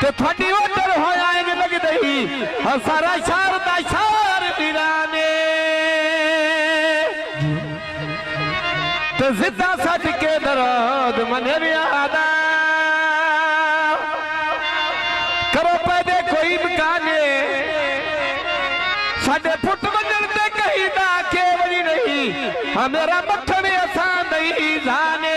ते थोड़ी ओटर होया इन लग दई सारा शार दा शार वीराने ते जिद्दा सट के दर्द मने यादा करो पैदे कोई मकाने साडे फुट वजन ते कहीं दा के वरी नहीं मेरा मत्थन असा नहीं जाने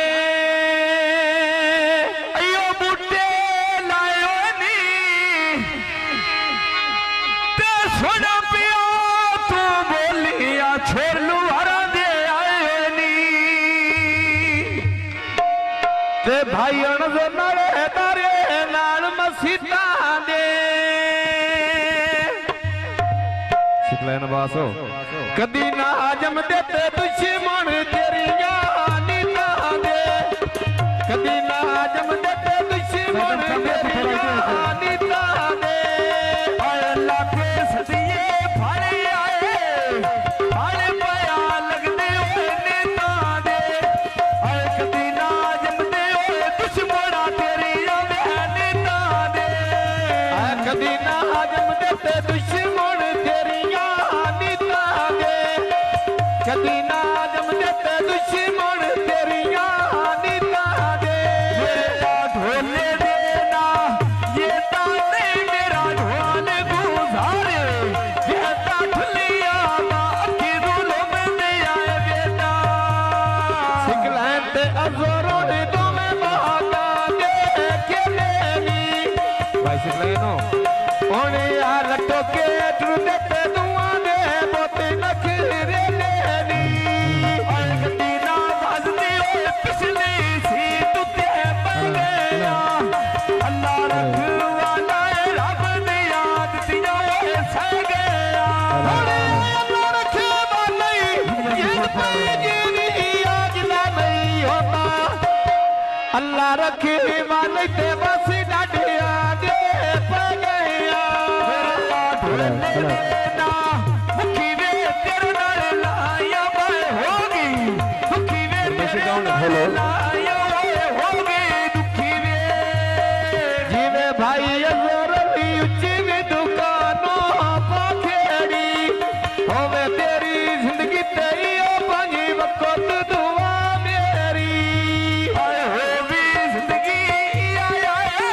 छोड़ लू हरा दे आए नी ते भाई नरे तारे नाल मसीता दे सिखलायन बासो कदी ना आजम देते दुश्मन तेरी नीता दे कदी ना आजम देते दुश्मन तेरी नीता दे अल्लाह के सदिए फड़े दुश्मन तेरिया नीता दे कदी ना जम देते दुश्मन तेरिया नीता दे मेरा ढोले देना ये ताने मेरा ढोल गुजारे ये ताठलिया बाकी रूलों में दे आए बेटा सिखलाएं ते अज़ोरों ने तो मैं बहाता दे के लेनी भाई सिखलाएं नो ओने यार टोके देते दुआ दे बोते नखरे लेनी और गति ना बजदी ओए पिछली सी तू ते बगया अल्लाह रखवाला रब ने याद दिया ओए सह गया अल्लाह रखवाला ये पे जीनी आज ना नहीं होता अल्लाह रखवाला ते बस डाढ़िया दे मुखी वे तेरे नाल लाया बाय होगी मुखी वे तेरे नाल लाया बाय होगी दुखी वे जीवे भाई अज़र दी उच्ची वी दुकानों पाखेड़ी होवे तेरी जिंदगी तेरी ओ पंजी वक्त दुआ मेरी आए होवी जिंदगी आया है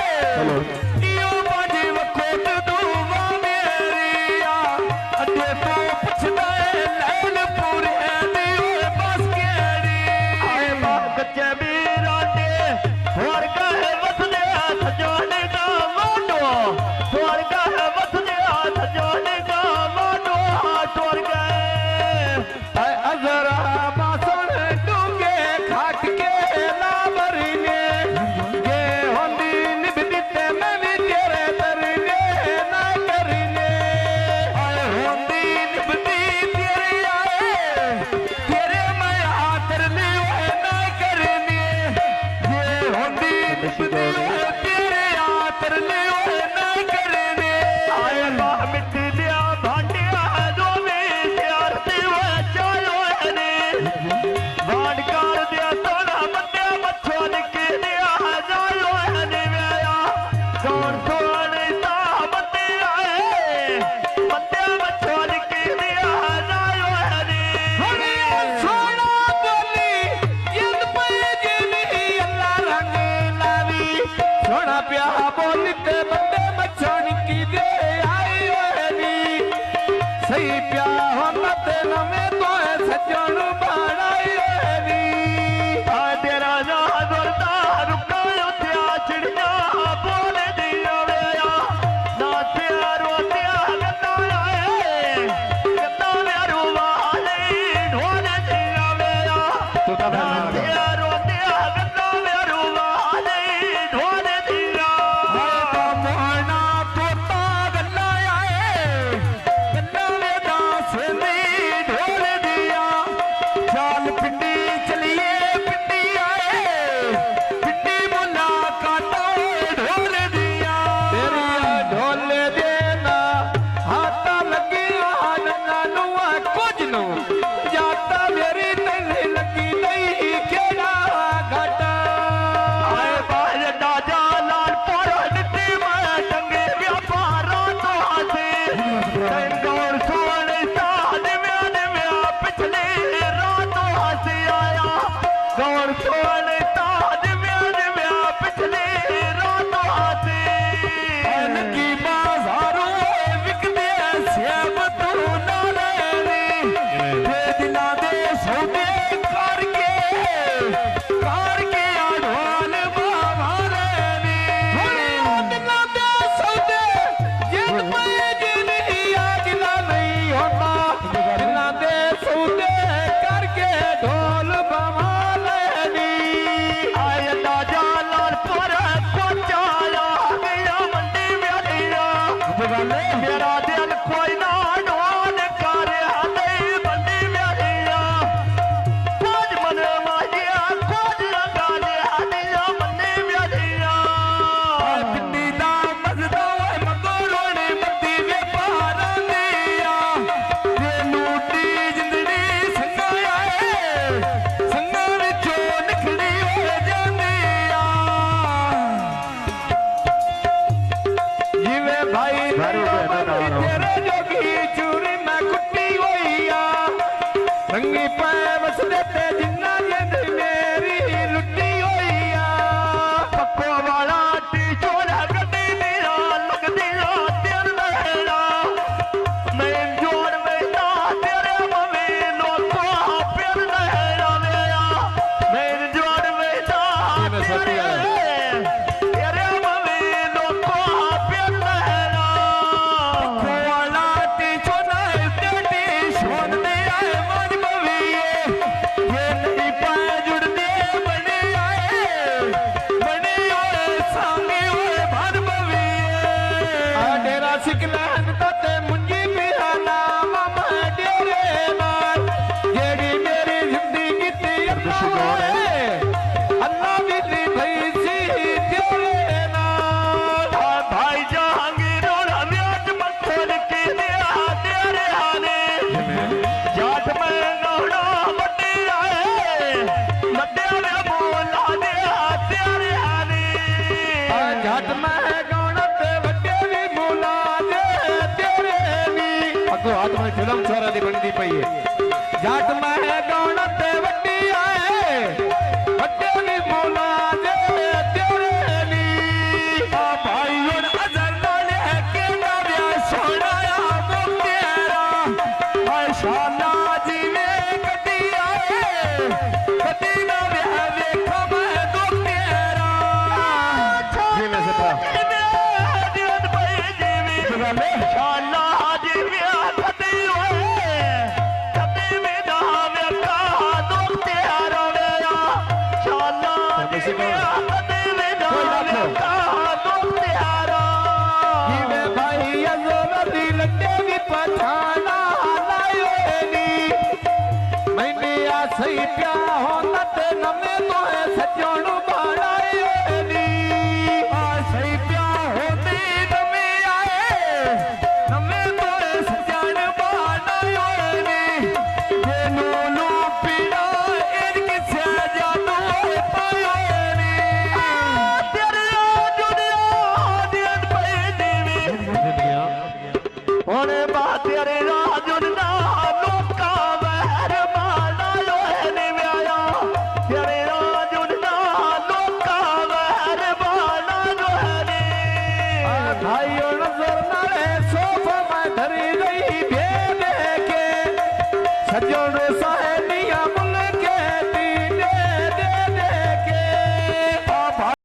हाथ में फिल्म छोरा दी बनती पई है जाट मैं गौण ते वड्डी आए वड्डे नी मौला दे तेरे नी आ भाई और अजर नाले के ना ब्याह सोनाया मोतेरा हाय शाना जीवे कदी आए कदी ना ब्याह देखो मैं दो तेरा जी में से था दिल भाई जीवी शाना सही प्या हो नते नमे तो है सजण बाड़ायो नी आ सही प्या होती नमे आए नमे तो है सजण बाड़ायो नी जेनु लो पीड़ा इनकी से जादू पायो नी तेरे दुनिया दियन पे देवी ओने बा तेरे राजुन